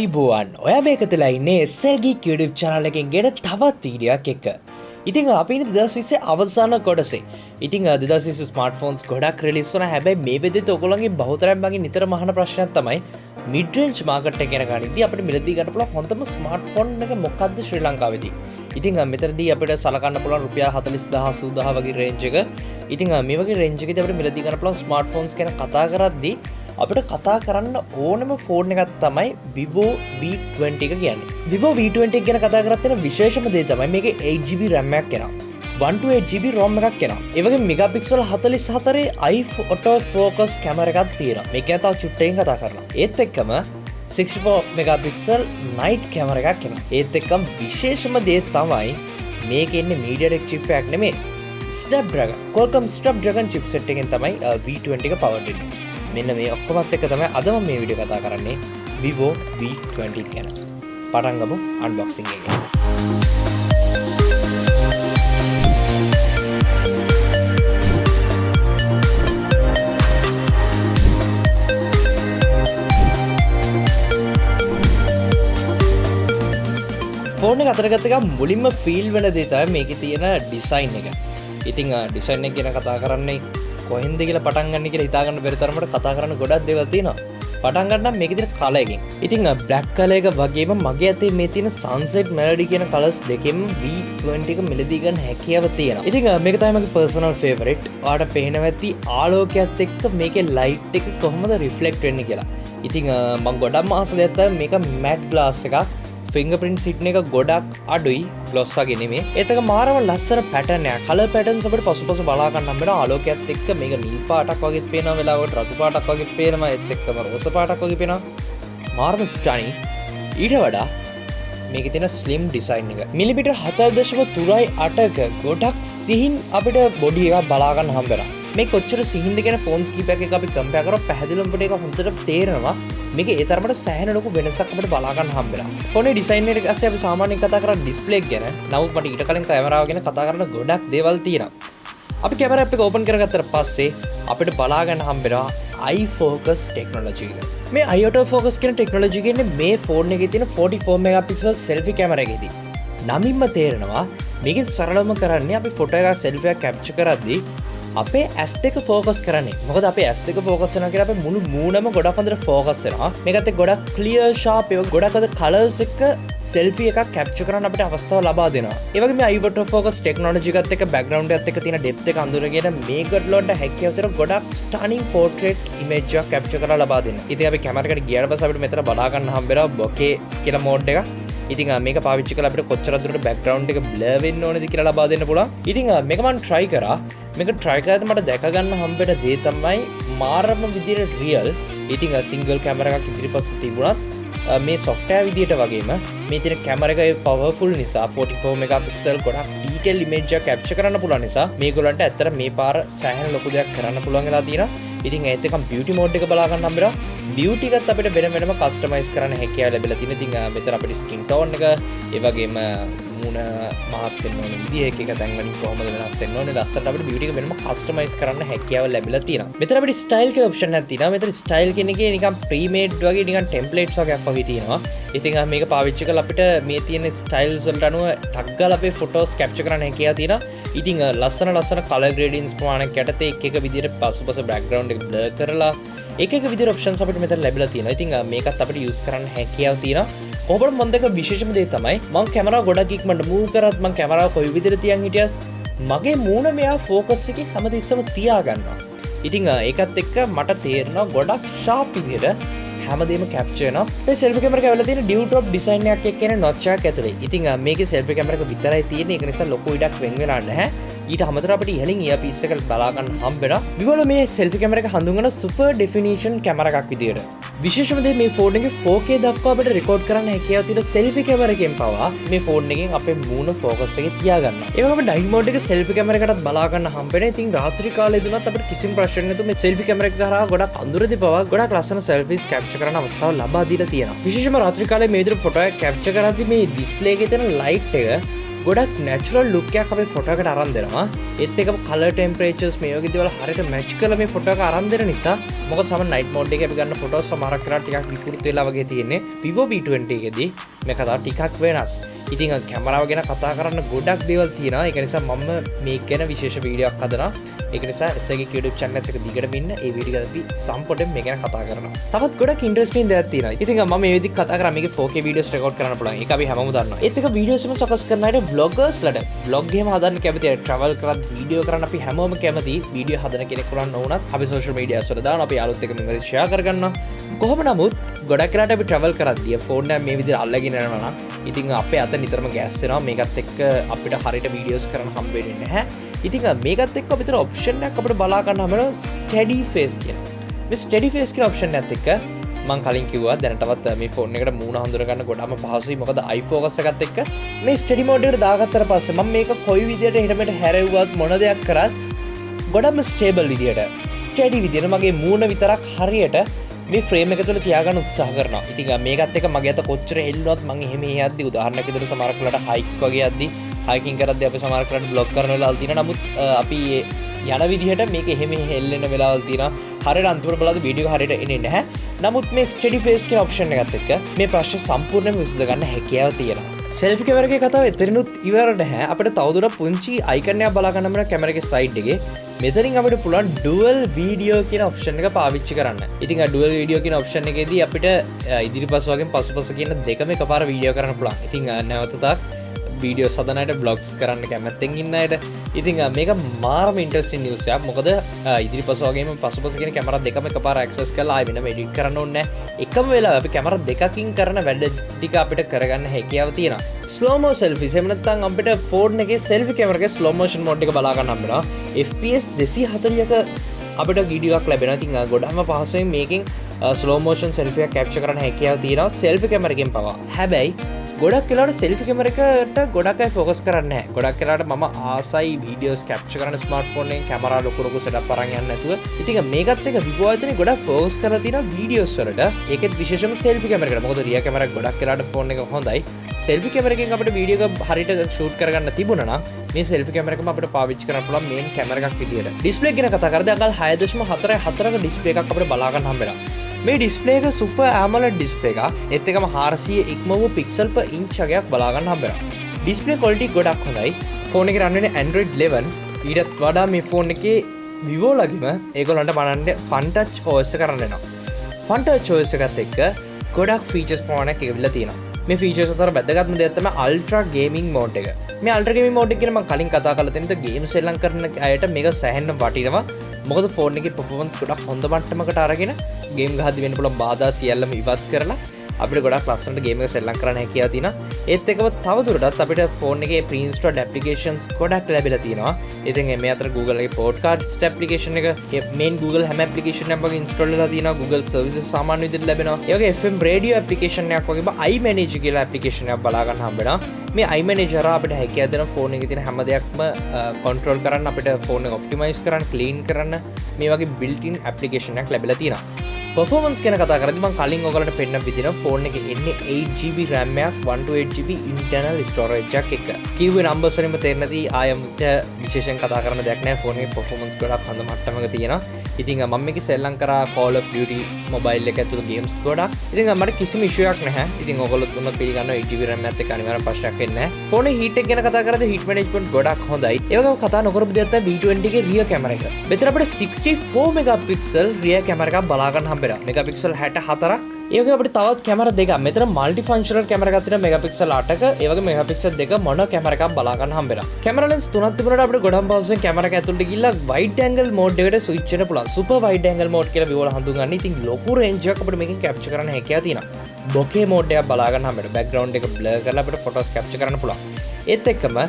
අයිබෝවන් ඔයා මේකතලා ඉන්නේ Geek YouTube channel එකෙන් ගෙන තවත් වීඩියෝයක් එක්ක. ඉතින් අපි ඉන්නේ 2020 අවසාන කොටසේ. ඉතින් 2020 ස්මාර්ට්ෆෝන්ස් ගොඩක් රිලීස් වුණා. හැබැයි මේ වෙද්දිත් ඔයගොල්ලන්ගේ බහුතරයක් මගෙන් නිතරම අහන ප්‍රශ්නයක් තමයි mid range market එක ගැන ගනිද්දී අපිට මිලදී ගන්න පුළුවන් හොඳම ස්මාර්ට්ෆෝන් එක මොකක්ද ශ්‍රී ලංකාවේදී. ඉතින් මෙතනදී අපිට සලකන්න පුළුවන් රුපියල් 40000 80000 වගේ රේන්ජ් එක. ඉතින් මේ වගේ රේන්ජ් එකේදී අපිට මිලදී ගන්න පුළුවන් ස්මාර්ට්ෆෝන්ස් ගැන කතා කරද්දී අපිට කතා කරන්න ඕනම ෆෝන් එකක් තමයි VIVO V20 එක කියන්නේ. VIVO V20 එක ගැන කතා කරත් වෙන විශේෂම දේ තමයි මේකේ 8GB RAM එකක් එනවා. 128GB ROM එකක් එනවා. ඒ වගේ මෙගාපික්සල් 44 auto focus කැමරා එකක් තියෙනවා. මේක ගැන තව චුට්ටකින් කතා කරලා. ඒත් එක්කම 64 මෙගාපික්සල් night කැමරා එකක් එනවා. ඒත් එක්කම විශේෂම දේ තමයි මේකේ ඉන්නේ MediaTek chip එකක් නෙමෙයි. Qualcomm Snapdragon chipset එකෙන් තමයි V20 එක powered වෙන්නේ. මෙන්න මේ ඔක්කොමත් එක්ක තමයි අද මම මේ වීඩියෝ කතා කරන්නේ VIVO V20 ගැන. පටන් ගමු අන්බොක්සිං එකෙන්. ෆෝන් එක අතර ගත්ත එක මුලින්ම ෆීල් වෙන දේ තමයි මේකේ තියෙන ඩිසයින් එක. ඉතින් ඩිසයින් එක ගැන කතා කරන්නේ කොහෙන්ද කියලා පටන් ගන්න කියලා හිතා ගන්න බැරි තරමට කතා කරන්න ගොඩක් දේවල් තියෙනවා. පටන් ගන්න නම් මේකේ තියෙන කලර් එකෙන්. ඉතින් බ්ලැක් කලර් එක වගේම මගේ අතේ මේ තියෙන සන්සෙට් මෙලඩි කියන කලර්ස් දෙකෙන් V20 එක මිලදී ගන්න හැකියාව තියෙනවා. ඉතින් මේක තමයි මගේ පර්සනල් ෆේවරිට්. ඔයාලට පේනවා ඇති ආලෝකයත් එක්ක මේකේ ලයිට් එක කොහොමද රිෆ්ලෙක්ට් වෙන්නේ කියලා. ඉතින් මම ගොඩක්ම ආස දෙයක් තමයි මේක මැට් ග්ලාස් එකක්. ෆිංගර්ප්‍රින්ට් සිට්න එක ගොඩක් අඩුයි ග්ලොස් වගේ නෙමෙයි. ඒත් එක මාරම ලස්සන පැටර්න් එකක්. කලර් පැටර්න්ස් අපිට පසුපස බලා ගන්න හම්බ වෙනවා. ආලෝකයත් එක්ක මේක නිල් පාටක් වගේත් පේනවා, වෙලාවට රතු පාටක් වගේත් පේනවා, ඒත් එක්කම රෝස පාටක් වගේ පේනවා. මාරම ස්ටනින්. ඊට වඩා මේකේ තියෙන ස්ලිම් ඩිසයින් එක. මිලිමීටර් 7.8ක ගොඩක් සිහින් අපිට බොඩි එකක් බලා ගන්න හම්බ වෙනවා. මේ කොච්චර සිහින්ද කියන ෆෝන්ස් කීපයක් එක අපි කම්පෙයාර් කරලා පැහැදිලිවම අපිට ඒක හොඳට තේරෙනවා. මේක ඒ තරමට සෑහෙන ලොකු වෙනසක් අපිට බලා ගන්න හම්බ වෙනවා. ෆෝනේ ඩිසයින් එක ඇස්සේ අපි සාමාන්‍යයෙන් කතා කරන්නේ ඩිස්ප්ලේ එක ගැන. නමුත් මට ඊට කලින් කැමරාව ගැන කතා කරන්න ගොඩක් දේවල් තියෙනවා. අපි කැමරා ඇප් එක ඕපන් කරගත්තට පස්සේ අපිට බලා ගන්න හම්බ වෙනවා iFocus ටෙක්නොලොජි එක. මේ auto focus කියන ටෙක්නොලොජි කියන්නේ මේ ෆෝන් එකේ තියෙන 44 මෙගාපික්සල් සෙල්ෆි කැමරා එකේදී. නමින්ම තේරෙනවා මේකෙන් සරලවම කරන්නේ අපි ෆොටෝ එකක් සෙල්ෆි එකක් කැප්චර් කරද්දී අපේ ඇස් දෙක ෆෝකස් කරන්නේ. මොකද අපේ ඇස් දෙක ෆෝකස් වෙනවා කියලා අපේ මුළු මූණම ගොඩක් හොඳට ෆෝකස් වෙනවා. මේකත් එක්ක ගොඩක් ක්ලියර් ෂාප් ඒක ගොඩක් හොඳ කලර්ස් එක්ක සෙල්ෆි එකක් කැප්චර් කරන්න අපිට අවස්ථාව ලබා දෙනවා. ඒ වගේම මේ auto focus ටෙක්නොලොජි එකත් එක්ක බෑග්ග්‍රවුන්ඩ් එකත් එක්ක තියෙන ඩෙප්ත් එක අඳුරගෙන මේකට ලොඩ හැකියාව තියෙන ගොඩක් ස්ටනින් පෝර්ට්‍රේට් ඉමේජ් එකක් කැප්චර් කරලා ලබා දෙනවා. ඉතින් අපි කැමරා එකට ගියාට පස්සේ අපිට මෙතන බලා ගන්න හම්බ වෙනවා බොකේ කියලා මෝඩ් එක. ඉතින් මේක පාවිච්චි කරලා අපිට කොච්චර දුරට බෑග්ග්‍රවුන්ඩ් එක බ්ලර් වෙන්න ඕනේද කියලා ලබා දෙන්න පුළුවන්. ඉතින් මේක මම try කරා. මේක try කරද්දී මට දැක ගන්න හම්බෙන දේ තමයි මාරම විදියට රියල්. ඉතින් සිංගල් කැමරා එකක් ඉදිරිපස්සේ තිබුණත් මේ software විදියට වගේම මේ තියෙන කැමරා එක powerful නිසා 44 මෙගාපික්සල් ගොඩක් detail image එක capture කරන්න පුළුවන් නිසා මේගොල්ලන්ට ඇත්තට මේ පාර සෑහෙන ලොකු දෙයක් කරන්න පුළුවන් වෙලා තියෙනවා. ඉතින් ඒත් එකම beauty mode එක බලා ගන්න හම්බෙනවා. beauty එකත් අපිට වෙනම customize කරන්න හැකියාව ලැබිලා තියෙනවා. ඉතින් මෙතන අපිට skin tone එක ඒ වගේම මුණ මහත් වෙන්න ඕනේ විදිහ එක තැන් වලින් කොහොමද වෙනස් වෙන්න ඕනේ ලස්සනට අපිට beauty එක වෙනම customize කරන්න හැකියාව ලැබිලා තියෙනවා. මෙතන අපිට style කියලා option එකක් තියෙනවා. මෙතන style කියන එකේ නිකන් pre-made වගේ නිකන් templates වගේක් වගේ තියෙනවා. ඉතින් මේක පාවිච්චි කරලා අපිට මේ තියෙන styles වලට අනුව ටග් ගාලා අපේ photos capture කරන්න හැකියාව තියෙනවා. ඉතින් ලස්සන color gradients ප්‍රමාණයක් යටතේ එක විදිහට පසුපස background එක blur කරලා එක විදිහට options අපිට මෙතන ලැබිලා තියෙනවා. ඉතින් මේකත් අපිට use කරන්න හැකියාව තියෙනවා. කොහොමද මම දෙක විශේෂම දේ තමයි මම කැමරාව ගොඩක් ඉක්මනට මූව් කරත් මම කැමරාව කොයි විදිහට තියන් හිටියත් මගේ මූණ මෙයා ફોකස් එකේ හැමතිස්සම තියා ගන්නවා. ඉතින් ඒකත් එක්ක මට තේරෙනවා ගොඩක් ෂාප් විදිහට හැමදේම කැප්චර් වෙනවා. මේ සෙල්ෆි කැමරා එක ඇවිල්ලා තියෙන ඩියු ටොප් ඩිසයින් එකක් එක්ක එන නොච් එකක් ඇතුලේ. ඉතින් මේකේ සෙල්ෆි කැමරා එක විතරයි තියෙන්නේ. ඒක නිසා ලොකු ඉඩක් වෙන් වෙලා නැහැ. ඊට අමතරව අපිට ඉහළින් ඉයර්පීස් එක බලා ගන්න හම්බ වෙනවා. විවෝල මේ සෙල්ෆි කැමරා එක හඳුන්වන සුපර් ඩෙෆිනිෂන් කැමරා එකක් විදියට. විශේෂම දේ මේ ෆෝන් එකේ 4K දක්වා අපිට රෙකෝඩ් කරන්න හැකියාව තියෙන සෙල්ෆි කැමරා එකෙන් පවා මේ ෆෝන් එකෙන් අපේ මූණ ફોකස් එකේ තියා ගන්නවා. ඒ වගේම නයිට් මෝඩ් එකේ සෙල්ෆි කැමරා එකටත් බලා ගන්න හම්බ වෙනවා. ඉතින් රාත්‍රී කාලේ දුනත් අපිට කිසිම ප්‍රශ්නයක් නැතුව මේ සෙල්ෆි කැමරා එක හරහා ගොඩක් අඳුරදී පවා ගොඩක් ලස්සන සෙල්ෆිස් කැප්චර් කරන්න අවස්ථාව ලබා දීලා තියෙනවා. විශේෂම රාත්‍රී කාලේ මේ විදිහට ෆොටෝ එක කැප්චර් කරද්දී මේ ඩිස්ප්ලේ එකේ තියෙන ලයිට් එක ගොඩක් නැචරල් ලුක් එකක් අපේ ෆොටෝ එකට අරන් දෙනවා. ඒත් එක්කම කලර් ටෙම්පරේචර්ස් මේ වගේ දේවල් හරියට මැච් කරලා මේ ෆොටෝ එක අරන් දෙන නිසා මොකද සමහර නයිට් මෝඩ් එකේ අපි ගන්න ෆොටෝස් සමහරක් කරලා ටිකක් විකෘති වෙලා වගේ තියෙන්නේ. VIVO V20 එකේදී මේ කතාව ටිකක් වෙනස්. ඉතින් කැමරාව ගැන කතා කරන්න ගොඩක් දේවල් තියෙනවා. ඒක නිසා මම මේක ගැන විශේෂ වීඩියෝ එකක් හදනවා. ඒක නිසා SAගේ YouTube channel එක දිගටම ඉන්න ඒ වීඩියෝ එක අපි සම්පූර්ණයෙන් මේ ගැන කතා කරනවා. තවත් ගොඩක් ඉන්ටරෙස්ටිං දේවල් තියෙනවා. ඉතින් මම මේ විදිහට කතා කරා මේකේ 4K වීඩියෝස් රෙකෝඩ් කරන්න පුළුවන්. ඒක අපි හැමෝම දන්නවා. ඒත් එක වීඩියෝස් එකම සකස් කරන අයට vloggers-ලට vlog එහෙම හදන්න කැමති අය travel කරත් වීඩියෝ කරන්න අපි හැමෝම කැමති. වීඩියෝ හදන කෙනෙක් වුණත් නොවුණත් අපි social media වල දානවා. අපි යාළුවොත් එක්ක memories share කරගන්නවා. කොහොම නමුත් ගොඩක් වෙලාට අපි travel කරද්දී ෆෝන් එක මේ විදිහට අල්ලගෙන යනවා නම් ඉතින් අපේ අත නිතරම ගෑස් වෙනවා. මේකත් එක්ක අපිට හරියට වීඩියෝස් කරන්න හම්බ වෙන්නේ නැහැ. ඉතින් මේකත් එක්ක අපිට ඔප්ෂන් එකක් අපිට බලා ගන්න හැමෝම ස්ටඩි ෆේස් කියන. මේ ස්ටඩි ෆේස් කියන ඔප්ෂන් එකත් එක්ක මම කලින් කිව්වා දැනටවත් මේ ෆෝන් එකට මූණ හඳුන ගන්න ගොඩම පහසුයි. මොකද iFocus එකත් එක්ක මේ ස්ටඩි මෝඩ් එකට දාගත්තට පස්සේ මම මේක කොයි විදියට එහෙමට හැරෙව්වත් මොන දෙයක් කරත් ගොඩම ස්ටේබල් විදියට ස්ටඩි විදියට මගේ මූණ විතරක් හරියට මේ ෆ්‍රේම් එක තුළ තියාගන්න උත්සාහ කරනවා. ඉතින් මේකත් එක්ක මගේ අත කොච්චර හෙල්ලුවත් මම එහෙම යද්දි උදාහරණයක් විදිහට සමහරක් වෙලාවට හයික් වගේ යද්දි හයිකින් කරද්දී අපි සමහරක් වෙලාවට බ්ලොක් කරන වෙලාවල් තියෙනවා. නමුත් අපි යන විදිහට මේක එහෙම හෙල්ලෙන වෙලාවල් තියෙනවා. හරියට අන්තිමට බලද්දි වීඩියෝ එක හරියට එන්නේ නැහැ. නමුත් මේ ස්ටඩි ෆේස් කියන ඔප්ෂන් එකත් එක්ක මේ ප්‍රශ්නේ සම්පූර්ණයෙන්ම විසඳ ගන්න හැකියාව තියෙනවා. සෙල්ෆි කැමරා එකේ කතාව එතනනුත් ඉවර නැහැ. අපිට තවදුරටත් පුංචි අයිකන් එකක් බලා ගන්න බෑ කැමරා එකේ සයිඩ් එකේ. මෙතනින් අපිට පුළුවන් ඩුවල් වීඩියෝ කියන ඔප්ෂන් එක පාවිච්චි කරන්න. ඉතින් ආ ඩුවල් වීඩියෝ කියන ඔප්ෂන් එකේදී අපිට ඉදිරිපස වගේම පසුපස කියන දෙකම එකපාර වීඩියෝ කරන්න පුළුවන්. ඉතින් නැවතත් වීඩියෝ සදනයට බ්ලොග්ස් කරන්න කැමැත්තෙන් ඉන්න අයට ඉතින් මේක මාරම ඉන්ටරෙස්ටිං නිවුස් එකක්. මොකද ඉදිරිපස වගේම පසුපස කියන කැමරා දෙකම එකපාර ඇක්සස් කරලා ආයෙ වෙනම එඩිට් කරන්න ඕනේ නැහැ. එකම වෙලාවෙ අපි කැමරා දෙකකින් කරන වැඩ ටික අපිට කරගන්න හැකියාව තියෙනවා. ස්ලෝ මෝ සෙල්ෆිස් එහෙම නැත්නම් අපිට ෆෝන් එකේ සෙල්ෆි කැමරා එකේ ස්ලෝ මෝෂන් මෝඩ් එක බලා ගන්න හම්බ වෙනවා. FPS 240ක අපිට වීඩියෝ එකක් ලැබෙනවා. ඉතින් ගොඩක්ම පහසුවෙන් මේකෙන් ස්ලෝ මෝෂන් සෙල්ෆි එකක් කැප්චර් කරන්න හැකියාව තියෙනවා සෙල්ෆි කැමරා එකෙන් පවා. හැබැයි ගොඩක් වෙලාවට සෙල්ෆි කැමරා එකට ගොඩක් අය ફોකස් කරන්නේ නැහැ. ගොඩක් වෙලාවට මම ආසයි වීඩියෝස් කැප්චර් කරන ස්මාර්ට්ෆෝන් එකෙන් කැමරා ලොකු සෙටප් අරන් යන්න නැතුව. ඉතින් මේකත් එක්ක VIVO ආයතනේ ගොඩක් ફોකස් කරලා තියෙනවා වීඩියෝස් වලට. ඒකෙත් විශේෂම සෙල්ෆි කැමරා එකට. මොකද රියර් කැමරා ගොඩක් වෙලාවට ෆෝන් එක හොඳයි. සෙල්ෆි කැමරා එකෙන් අපිට වීඩියෝ එක හරියට ෂූට් කරගන්න තිබුණා නම් මේ සෙල්ෆි කැමරා එකම අපිට පාවිච්චි කරන්න පුළුවන් මේන් කැමරා එකක් විදියට. ඩිස්ප්ලේ ගැන කතා කරද්දී අකල් 6.44ක ඩිස්ප්ලේ එකක් අපිට බලා ගන්න හම්බෙනවා. මේ ඩිස්ප්ලේ එක සුපර් AMOLED ඩිස්ප්ලේ එකක්. ඒත් එකම 400 ඉක්මවූ පික්සල් per inch වගේක් බලා ගන්න හම්බෙනවා. ඩිස්ප්ලේ ක්වොලිටි ගොඩක් හොඳයි. ෆෝන් එකේ රන් වෙන්නේ Android 11. ඊටත් වඩා මේ ෆෝන් එකේ VIVO ලගිම ඒගොල්ලන්ට බලන්න Fun Touch OS එක කරන්න වෙනවා. Fun Touch OS එකත් එක්ක ගොඩක් ෆීචර්ස් ප්‍රමාණයක් තිබිලා තියෙනවා. මේ ෆීචර්ස් අතර වැදගත්ම දෙයක් තමයි අල්ට්‍රා ගේමින් මෝඩ් එක. මේ අල්ට්‍රා ගේමින් මෝඩ් එක කියන මම කලින් කතා කරලා තියෙන ගේම්ස් එල්ලම් කරන අයට මේක සෑහෙන්න වටිනවා. මොකද ෆෝන් එකේ performance ගොඩක් හොඳ මට්ටමකට අරගෙන ගේම් ගහද්දි වෙන්න පුළුවන් බාධා සියල්ලම ඉවත් කරලා අපිට ගොඩක් ලස්සනට ගේම් එක සෙල්ලම් කරන්න හැකියාව තියෙනවා. ඒත් එක්කම තවදුරටත් අපිට ෆෝන් එකේ pre-installed applications ගොඩක් ලැබිලා තියෙනවා. ඉතින් මේ අතර Google එකේ podcast application එක main Google හැම application එකක්ම වගේ install වෙලා තියෙනවා. Google services සාමාන්‍ය විදිහට ලැබෙනවා. ඒ වගේ FM radio application එකක් වගේම iManage කියලා application එකක් බලා ගන්න හම්බ වෙනවා. මේ iManage හරහා අපිට හැකියාව දෙන ෆෝන් එකේ තියෙන හැම දෙයක්ම control කරන්න අපිට ෆෝන් එක optimize කරන්න clean කරන්න මේ වගේ built-in application එකක් ලැබිලා තියෙනවා. performance ගැන කතා කරද්දී මම කලින් ඔයගලන්ට පෙන්නන විදිහට ෆෝන් එකේ එන්නේ 8GB RAM එකක් 128GB internal storage එකක් එක්ක. කිව්වේ numbers වලින්ම තේරෙනදී ආයමට විශේෂයෙන් කතා කරන්න දෙයක් නැහැ. ෆෝන් එකේ performance ගොඩක් හොඳ මට්ටමක තියෙනවා. ඉතින් මම මේක සෙල්ලම් කරා Call of Duty mobile එක ඇතුළේ games ගොඩක්. ඉතින් මට කිසිම issue එකක් නැහැ. ඉතින් ඔයගොල්ලෝ තුනත් පිළිගන්නවා 8GB RAM එකත් එක්ක අනිවාර්යෙන් ප්‍රශ්නයක් වෙන්නේ නැහැ. ෆෝන් එකේ heat එක ගැන කතා කරද්දී heat management ගොඩක් හොඳයි. ඒ වගේම කතා නොකරපු දෙයක් තමයි V20 එකේ rear camera එක. මෙතන අපිට 64 megapixel rear camera එකක් බලා ගන්න හම්බ වෙනවා. megapixel 64ක්. ඒ වගේම අපිට තවත් කැමරා දෙකක්. මෙතන multi-functional camera එකක් තියෙනවා megapixel 8ක. ඒ වගේ megapixel 2 mono camera එකක් බලා ගන්න හම්බ වෙනවා. camera lens තුනක් තිබුණාට අපිට ගොඩක් පහසුවෙන් camera එක ඇතුළට ගිහිල්ලා wide angle mode එකට switch වෙන්න පුළුවන්. super wide angle mode කියලා VIVO වල හඳුන්වන්නේ. ඉතින් ලොකු range එකක් අපිට මේකෙන් capture කරන්න හැකියාව තියෙනවා. bokeh mode එකක් බලා ගන්න හම්බ වෙනවා. background එක blur කරලා අපිට photos capture කරන්න පුළුවන්. ඒත් එක්කම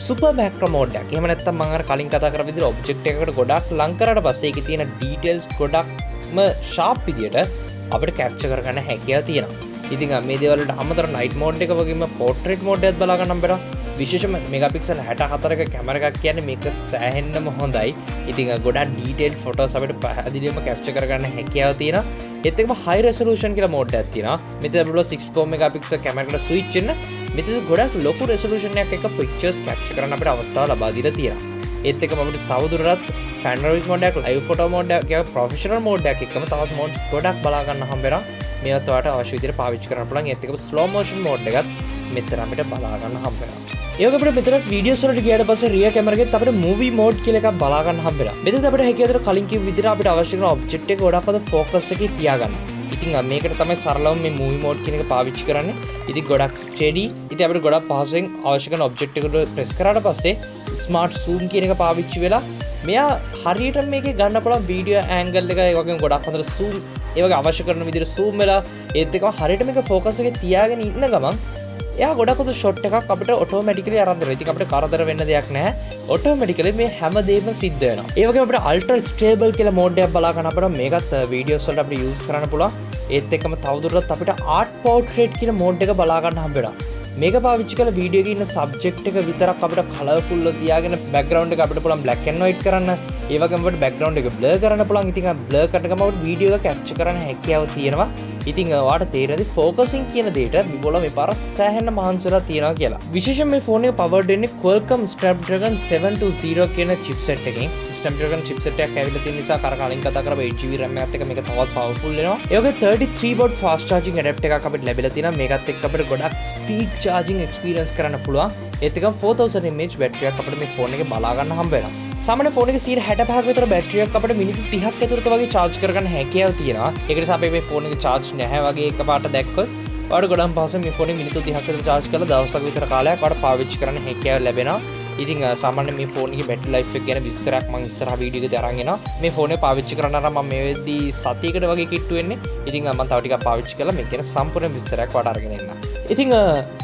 super macro mode එකක්. එහෙම නැත්නම් මම අර කලින් කතා කරපු විදිහට object එකකට ගොඩක් ලං කරාට පස්සේ ඒකේ තියෙන details ගොඩක්ම sharp විදිහට අපිට capture කරගන්න හැකියාව තියෙනවා. ඉතින් මේ දේවල් වලට අමතර night mode එක වගේම portrait mode එකත් බලා ගන්න බෑ. විශේෂම megapixel 64ක කැමරා එකක් කියන්නේ මේක සෑහෙන්නම හොඳයි. ඉතින් ගොඩක් detailed photos අපිට පැහැදිලිවම capture කරගන්න හැකියාව තියෙනවා. ඒත් එක්කම high resolution කියලා mode එකක් තියෙනවා. මෙතන අපිට 64 megapixel කැමරාවකට switch වෙන්න මෙතන ගොඩක් ලොකු resolution එකක් එක්ක pictures capture කරන්න අපිට අවස්ථාව ලබා දීලා තියෙනවා. ඒත් එක්කම අපිට තවදුරටත් panoramic mode එකක්, live photo mode එකක්, professional mode එකක් එක්කම තවත් modes ගොඩක් බලා ගන්න හම්බ වෙනවා. මේවත් ඔයාලට අවශ්‍ය විදිහට පාවිච්චි කරන්න පුළුවන්. ඒත් එක්කම slow motion mode එකත් මෙතන අපිට බලා ගන්න හම්බ වෙනවා. ඒ වගේ අපිට මෙතන වීඩියෝස් වලට ගියාට පස්සේ rear camera එකෙත් අපිට movie mode කියලා එකක් බලා ගන්න හම්බ වෙනවා. මෙතන අපිට හැකියාවට කලින් කිව්ව විදිහට අපිට අවශ්‍ය කරන object එක ගොඩක් අද focus එකේ තියාගන්න. ඉතින් මේකට තමයි සරලවම මේ movie mode කියන එක පාවිච්චි කරන්නේ. ඉතින් ගොඩක් steady. ඉතින් අපිට ගොඩක් පහසුවෙන් අවශ්‍ය කරන object එකට press කරාට පස්සේ smart zoom කියන එක පාවිච්චි වෙලා මෙයා හරියට මේකේ ගන්න පුළුවන් වීඩියෝ angle එක ඒ වගේම ගොඩක් හොඳට zoom ඒ වගේ අවශ්‍ය කරන විදිහට zoom වෙලා ඒත් එක්කම හරියට මේක focus එකේ තියාගෙන ඉන්න ගමන් එයා ගොඩක් හොඳ shot එකක් අපිට automatically අරන් දෙනවා. ඉතින් අපිට කරදර වෙන්න දෙයක් නැහැ. automatically මේ හැමදේම සිද්ධ වෙනවා. ඒ වගේම අපිට ultra stable කියලා mode එකක් බලා ගන්න අපිට මේකත් videos වලට අපිට use කරන්න පුළුවන්. ඒත් එක්කම තවදුරටත් අපිට art portrait කියන mode එක බලා ගන්න හම්බ වෙනවා. මේක පාවිච්චි කරලා වීඩියෝ එකේ ඉන්න සබ්ජෙක්ට් එක විතරක් අපිට කලර්ෆුල් ව තියාගෙන බෑග්ග්‍රවුන්ඩ් එක අපිට පුළුවන් black and white කරන්න. ඒ වගේම අපිට බෑග්ග්‍රවුන්ඩ් එක blur කරන්න පුළුවන්. ඉතින් blur කරන ගමන් අපිට වීඩියෝ එක කැප්චර් කරන්න හැකියාව තියෙනවා. ඉතින් ඔයාලට තේරෙනවද ෆෝකසින් කියන දෙයට විබෝල මේ පාර සෑහෙන මහන්සිලා තියෙනවා කියලා. විශේෂයෙන් මේ ෆෝන් එක powered වෙන්නේ Qualcomm Snapdragon 720 කියන chipset එකකින්. Snapdragon chipset එකක් ඇවිල්ලා තියෙන නිසා කලින් කතා කරපු 8GB RAM එකත් එක්ක මේක තවත් powerful වෙනවා. ඒ වගේ 33 watt fast charging adapter එකක් අපිට ලැබිලා තියෙනවා. මේකත් එක්ක අපිට ගොඩක් speed charging experience කරන්න පුළුවන්. ඒත් එක්කම 4000 mAh battery එකක් අපිට මේ ෆෝන් එකේ බලා ගන්න හම්බ වෙනවා. සාමාන්‍ය ෆෝන් එකේ 65ක විතර බැටරි එකක් අපිට මිනිත්තු 30ක් ඇතුළත වගේ charge කරගන්න හැකියාව තියෙනවා. ඒක නිසා අපි මේ ෆෝන් එකේ charge නැහැ වගේ එකපාරට දැක්කොත් ඔයාලට ගොඩක් පහසුවෙන් මේ ෆෝන් එක මිනිත්තු 30ක් විතර charge කරලා දවසක් විතර කාලයක් ඔයාලට පාවිච්චි කරන්න හැකියාව ලැබෙනවා. ඉතින් සාමාන්‍ය මේ ෆෝන් එකේ බැටරි ලයිෆ් එක ගැන විස්තරයක් මම ඉස්සරහ වීඩියෝ එකේදී අරන් එනවා. මේ ෆෝන් එක පාවිච්චි කරන්න නම් මම මේ වෙද්දී සතියකට වගේ කිට්ටු වෙන්නේ. ඉතින් මම තව ටිකක් පාවිච්චි කරලා මේක ගැන සම්පූර්ණ විස්තරයක් ඔයාලට අරගෙන එන්නම්. ඉතින්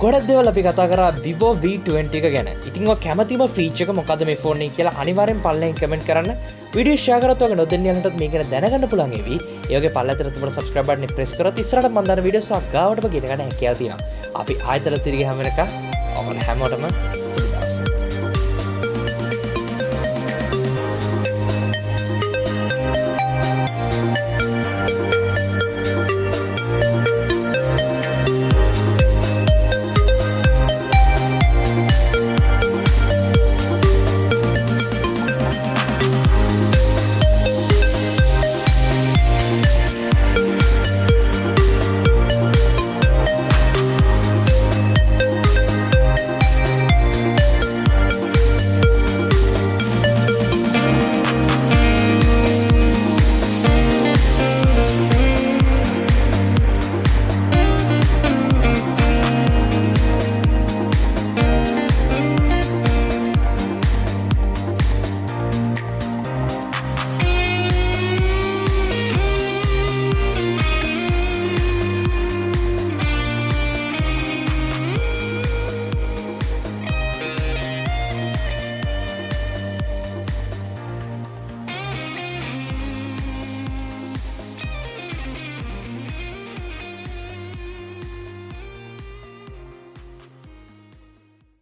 ගොඩක් දේවල් අපි කතා කරා VIVO V20 එක ගැන. ඉතින් ඔය කැමතිම ෆීචර් එක මොකද්ද මේ ෆෝන් එකේ කියලා අනිවාර්යෙන් පල්ලෙන් කමෙන්ට් කරන්න. වීඩියෝ ෂෙයා කරත් ඔයගොල්ලෝ නොදෙන්න යනටත් මේක ගැන දැනගන්න පුළුවන් ඒවි. ඒ වගේ පල්ලෙතර තිබුණ subscribe button එක press කරොත් ඉස්සරහට මම දාන වීඩියෝස් ගාවටම ගෙන ගන්න හැකියාව තියෙනවා. අපි ආයතන තිරිගේ හැම එකක් ඔයාලා හැමෝටම